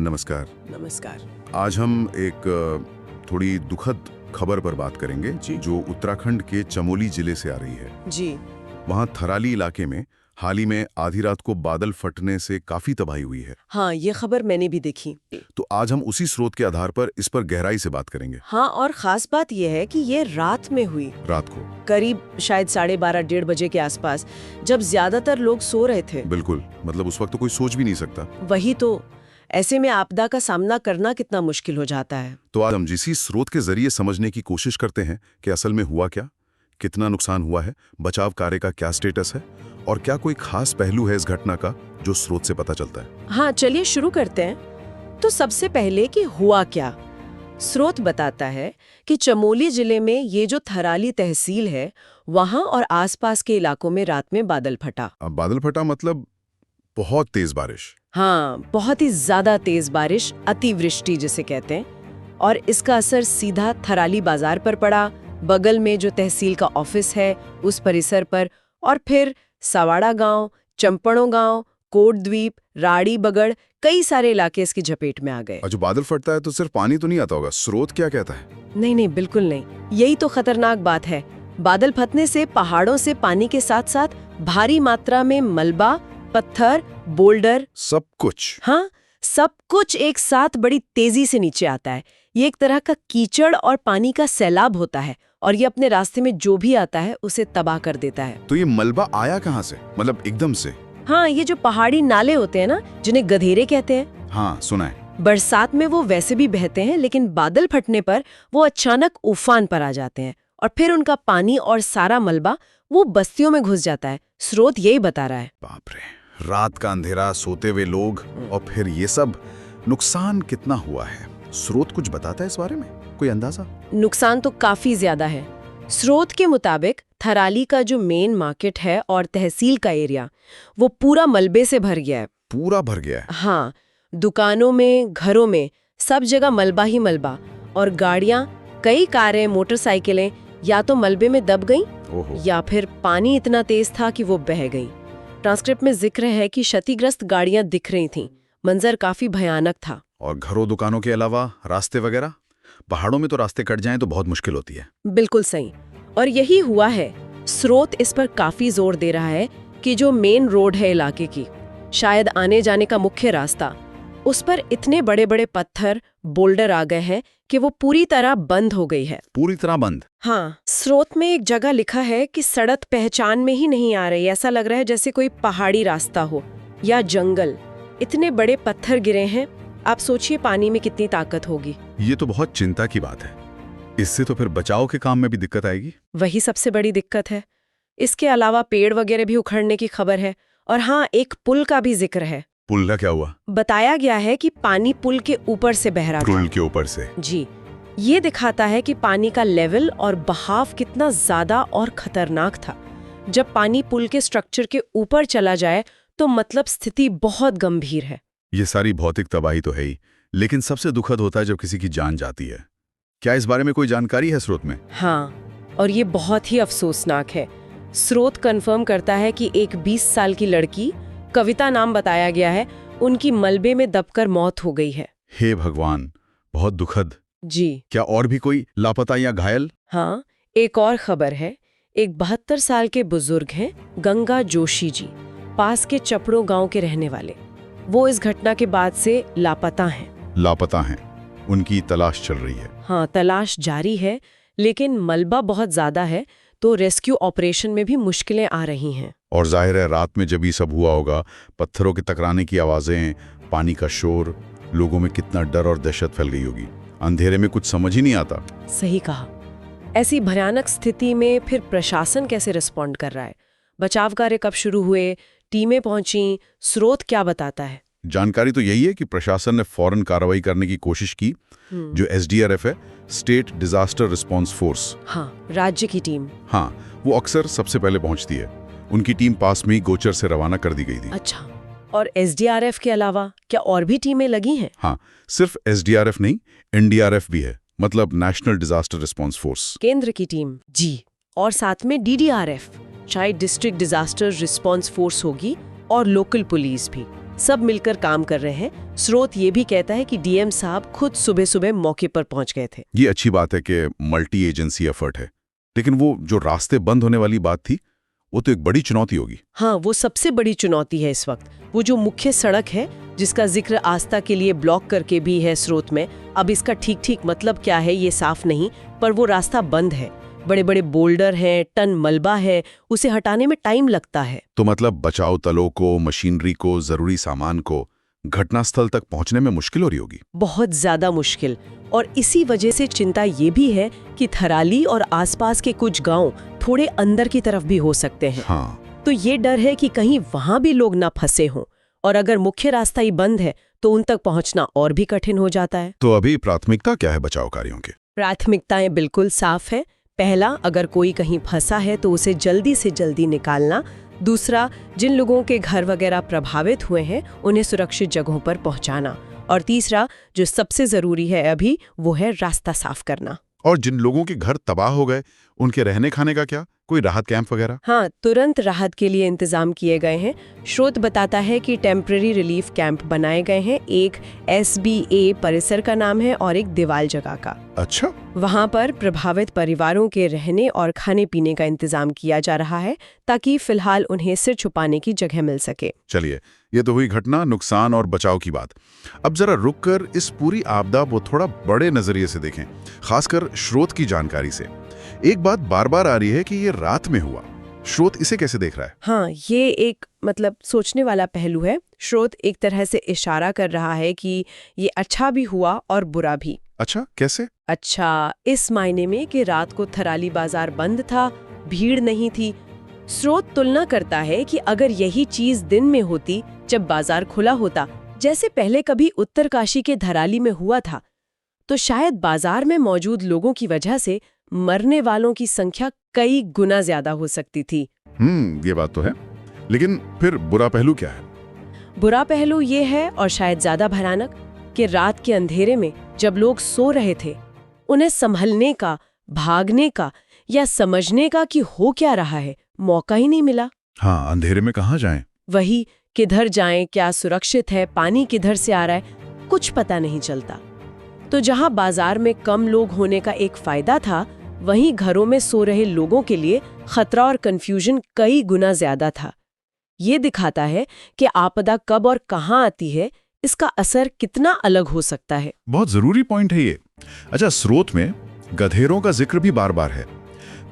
नमस्कार। नमस्कार। आज हम एक थोड़ी दुखद खबर पर बात करेंगे जो उत्तराखंड के चमोली जिले से आ रही है। जी। वहाँ थराली इलाके में हाल ही में आधी रात को बादल फटने से काफी तबाही हुई है। हाँ, ये खबर मैंने भी देखी। तो आज हम उसी स्रोत के आधार पर इस पर गहराई से बात करेंगे। हाँ, और खास बात यह है कि ये रात में हुई, रात को करीब शायद 12:30-1:30 बजे के आसपास, जब ज्यादातर लोग सो रहे थे। बिल्कुल, मतलब उस वक्त तो कोई सोच भी नहीं सकता। वही तो, ऐसे में आपदा का सामना करना कितना मुश्किल हो जाता है। तो आज हम इसी स्रोत के जरिए समझने की कोशिश करते हैं कि असल में हुआ क्या, कितना नुकसान हुआ है, बचाव कार्य का क्या स्टेटस है और क्या कोई खास पहलू है इस घटना का जो स्रोत से पता चलता है। हाँ, चलिए शुरू करते हैं। तो सबसे पहले कि हुआ क्या। स्रोत बताता है कि चमोली जिले में ये जो थराली तहसील है, वहां और आसपास के इलाकों में रात में बादल फटा। अब बादल फटा मतलब बहुत तेज बारिश। हाँ, बहुत ही ज्यादा तेज बारिश, अतिवृष्टि जिसे कहते हैं, और इसका असर सीधा थराली बाजार पर पड़ा, बगल में जो तहसील का ऑफिस है उस परिसर पर, और फिर सवाड़ा गांव, चंपड़ो गांव, कोट द्वीप, राड़ी बगड़, कई सारे इलाके इसकी झपेट में आ गए। और जो बादल फटता है तो सिर्फ पानी तो नहीं आता होगा, स्रोत क्या कहता है? नहीं नहीं, बिल्कुल नहीं। यही तो खतरनाक बात है। बादल फटने से पहाड़ों से पानी के साथ साथ भारी मात्रा में मलबा, पत्थर, बोल्डर, सब कुछ। हाँ, सब कुछ एक साथ बड़ी तेजी से नीचे आता है। ये एक तरह का कीचड़ और पानी का सैलाब होता है, और ये अपने रास्ते में जो भी आता है उसे तबाह कर देता है। तो ये मलबा आया कहाँ से, मतलब एकदम से? हाँ, ये जो पहाड़ी नाले होते हैं ना, जिन्हें गधेरे कहते हैं। हाँ, सुना है। बरसात में वो वैसे भी बहते हैं, लेकिन बादल फटने पर वो अचानक उफान पर आ जाते हैं, और फिर उनका पानी और सारा मलबा वो बस्तियों में घुस जाता है। स्रोत यही बता रहा है। बाप रे, रात का अंधेरा, सोते हुए लोग, और फिर ये सब। नुकसान कितना हुआ है, स्रोत कुछ बताता है इस बारे में? कोई अंदाजा? नुकसान तो काफी ज्यादा है। स्रोत के मुताबिक थराली का जो मेन मार्केट है और तहसील का एरिया, वो पूरा मलबे से भर गया है। पूरा भर गया है? हाँ, दुकानों में, घरों में, सब जगह मलबा ही मलबा, और गाड़ियां, कई कारें, मोटरसाइकिलें या तो मलबे में दब गईं, या फिर पानी इतना तेज था कि वो बह गईं। ट्रांसक्रिप्ट में जिक्र है कि क्षतिग्रस्त गाड़ियां दिख रही थीं। मंजर काफी भयानक था। और घरों दुकानों के अलावा रास्ते वगैरह? पहाड़ों में तो रास्ते कट जाएं तो बहुत मुश्किल होती है। बिल्कुल सही, और यही हुआ है। स्रोत इस पर काफी जोर दे रहा है कि जो मेन रोड है इलाके की, शायद आने जाने का मुख्य रास्ता, उस पर इतने बड़े बड़े पत्थर, बोल्डर आ गए हैं कि वो पूरी तरह बंद हो गई है। पूरी तरह बंद? हाँ, स्रोत में एक जगह लिखा है कि सड़क पहचान में ही नहीं आ रही। ऐसा लग रहा है जैसे कोई पहाड़ी रास्ता हो या जंगल। इतने बड़े पत्थर गिरे हैं, आप सोचिए पानी में कितनी ताकत होगी। ये तो बहुत चिंता की बात है। इससे तो फिर बचाव के काम में भी दिक्कत आएगी। वही सबसे बड़ी दिक्कत है। इसके अलावा पेड़ वगैरह भी उखड़ने की खबर है, और हाँ, एक पुल का भी जिक्र है। पुल का क्या हुआ? बताया गया है कि पानी पुल के ऊपर से बह रहा था। पुल के ऊपर से? जी, ये दिखाता है कि पानी का लेवल और बहाव कितना ज्यादा और खतरनाक था। जब पानी पुल के स्ट्रक्चर के ऊपर चला जाए तो मतलब स्थिति बहुत गंभीर है। ये सारी भौतिक तबाही तो है ही, लेकिन सबसे दुखद होता है जब किसी की जान जाती है। क्या इस बारे में कोई जानकारी है स्रोत में? हाँ, और ये बहुत ही अफसोसनाक है। स्रोत कंफर्म करता है कि एक 20 साल की लड़की, कविता नाम बताया गया है, उनकी मलबे में दबकर मौत हो गई है। हे भगवान, बहुत दुखद। जी। क्या और भी कोई लापता या घायल? हाँ, एक और खबर है। एक 72 साल के बुजुर्ग हैं, गंगा जोशी जी, पास के चपड़ो गांव के रहने वाले। वो इस घटना के बाद से लापता हैं। लापता हैं, उनकी तलाश चल रही है। हाँ, तलाश जारी है, लेकिन मलबा बहुत ज्यादा है, तो रेस्क्यू ऑपरेशन में भी मुश्किलें आ रही हैं। और जाहिर है रात में जब ये सब हुआ होगा, पत्थरों के टकराने की आवाजें, पानी का शोर, लोगों में कितना डर और दहशत फैल गई होगी। अंधेरे में कुछ समझ ही नहीं आता। सही कहा। ऐसी भयानक स्थिति में फिर प्रशासन कैसे रिस्पॉन्ड कर रहा है? बचाव कार्य कब शुरू हुए? टीमें पहुंची? स्रोत क्या बताता है? जानकारी तो यही है कि प्रशासन ने फौरन कार्रवाई करने की कोशिश की। जो SDRF है, स्टेट डिजास्टर रिस्पांस फोर्स। हाँ, राज्य की टीम। हाँ, वो अक्सर सबसे पहले पहुंचती है। उनकी टीम पास में ही गोचर से रवाना कर दी गई थी। अच्छा, और SDRF के अलावा क्या और भी टीमें लगी हैं? हाँ, सिर्फ SDRF नहीं, NDRF भी है, मतलब नेशनल डिजास्टर रिस्पांस फोर्स। केंद्र की टीम। जी, और साथ में DDRF, शायद डिस्ट्रिक्ट डिजास्टर रिस्पांस फोर्स होगी, और लोकल पुलिस भी। सब मिलकर काम कर रहे हैं। स्रोत ये भी कहता है कि डीएम साहब खुद सुबह सुबह मौके पर पहुंच गए थे। ये अच्छी बात है कि मल्टी एजेंसी एफर्ट है, लेकिन वो जो रास्ते बंद होने वाली बात थी वो तो एक बड़ी चुनौती होगी। हाँ, वो सबसे बड़ी चुनौती है इस वक्त। वो जो मुख्य सड़क है जिसका जिक्र आस्था के लिए ब्लॉक करके भी है स्रोत में, अब इसका ठीक मतलब क्या है ये साफ नहीं, पर वो रास्ता बंद है। बड़े बड़े बोल्डर हैं, टन मलबा है, उसे हटाने में टाइम लगता है। तो मतलब बचाव दलों को, मशीनरी को, जरूरी सामान को घटनास्थल तक पहुंचने में मुश्किल हो रही होगी। बहुत ज्यादा मुश्किल। और इसी वजह से चिंता ये भी है कि थराली और आसपास के कुछ गांव थोड़े अंदर की तरफ भी हो सकते हैं। हाँ। तो ये डर है कि कहीं वहां भी लोग ना फंसे हों, और अगर मुख्य रास्ता ही बंद है तो उन तक पहुंचना और भी कठिन हो जाता है। तो अभी प्राथमिकता क्या है बचाव कार्यों के? प्राथमिकताएं बिल्कुल साफ है। पहला, अगर कोई कहीं फंसा है तो उसे जल्दी से जल्दी निकालना। दूसरा, जिन लोगों के घर वगैरह प्रभावित हुए हैं उन्हें सुरक्षित जगहों पर पहुंचाना। और तीसरा, जो सबसे जरूरी है अभी, वो है रास्ता साफ करना। और जिन लोगों के घर तबाह हो गए उनके रहने खाने का क्या? कोई राहत कैंप वगैरह? हाँ, तुरंत राहत के लिए इंतजाम किए गए हैं। स्रोत बताता है कि टेम्पररी रिलीफ कैंप बनाए गए हैं। एक SBA परिसर का नाम है और एक दीवाल जगह का। अच्छा। वहां पर प्रभावित परिवारों के रहने और खाने पीने का इंतजाम किया जा रहा है ताकि फिलहाल उन्हें सिर छुपाने की जगह मिल सके। चलिए, ये तो हुई घटना, नुकसान और बचाव की बात। अब जरा रुककर इस पूरी आपदा को थोड़ा बड़े नजरिए से देखें, खासकर स्रोत की जानकारी से। एक बात बार बार आ रही है कि ये रात में हुआ। स्रोत इसे कैसे देख रहा है? हाँ, ये एक सोचने वाला पहलू है। स्रोत एक तरह से इशारा कर रहा है कि ये अच्छा भी हुआ और बुरा भी। अच्छा, कैसे? अच्छा, इस मायने में कि रात को थराली बाजार बंद था, भीड़ नहीं थी। स्रोत तुलना करता है कि अगर यही चीज दिन में होती, जब बाजार खुला होता, जैसे पहले कभी उत्तरकाशी के धराली में हुआ था, तो शायद बाजार में मौजूद लोगों की वजह से मरने वालों की संख्या कई गुना ज्यादा हो सकती थी। ये बात तो है, लेकिन फिर बुरा पहलू क्या है? बुरा पहलू ये है, और शायद ज्यादा भयानक, कि रात के अंधेरे में जब लोग सो रहे थे, उन्हें संभलने का, भागने का या समझने का कि हो क्या रहा है मौका ही नहीं मिला। हाँ, अंधेरे में कहाँ जाएं? वही, किधर जाएं, क्या सुरक्षित है, पानी किधर से आ रहा है, कुछ पता नहीं चलता। तो जहां बाजार में कम लोग होने का एक फायदा था, वहीं घरों में सो रहे लोगों के लिए खतरा और कंफ्यूजन कई गुना ज्यादा था। ये दिखाता है कि आपदा कब और कहां आती है, इसका असर कितना अलग हो सकता है। बहुत जरूरी पॉइंट है ये। अच्छा, स्रोत में गधेरों का जिक्र भी बार बार है।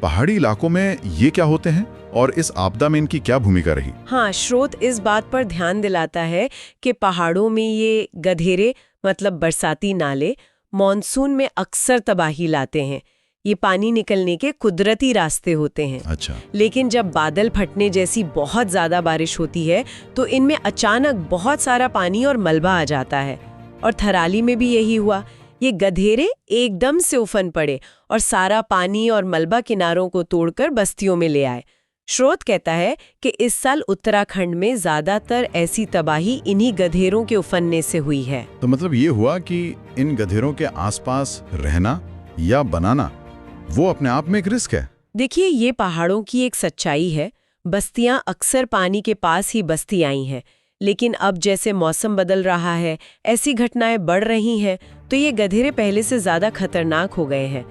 पहाड़ी इलाकों में ये क्या होते हैं और इस आपदा में इनकी क्या भूमिका रही? हाँ, स्रोत इस बात पर ध्यान दिलाता है कि पहाड़ों में ये गधेरे बरसाती नाले मॉनसून में अक्सर तबाही लाते हैं। ये पानी निकलने के कुदरती रास्ते होते हैं। अच्छा। लेकिन जब बादल फटने जैसी बहुत ज्यादा बारिश होती है तो इनमें अचानक बहुत सारा पानी और मलबा आ जाता है। और थराली में भी यही हुआ। ये गधेरे एकदम से उफन पड़े और सारा पानी और मलबा किनारों को तोड़कर बस्तियों में ले आए। स्रोत कहता है कि इस साल उत्तराखंड में ज्यादातर ऐसी तबाही इन्हीं गधेरों के उफनने से हुई है। तो मतलब ये हुआ कि इन गधेरों के आसपास रहना या बनाना वो अपने आप में एक रिस्क है। देखिए, ये पहाड़ों की एक सच्चाई है। बस्तियां अक्सर पानी के पास ही बस्ती आई हैं, लेकिन अब जैसे मौसम बदल रहा है, ऐसी घटनाएं बढ़ रही हैं, तो ये गधेरे पहले से ज्यादा खतरनाक हो गए हैं।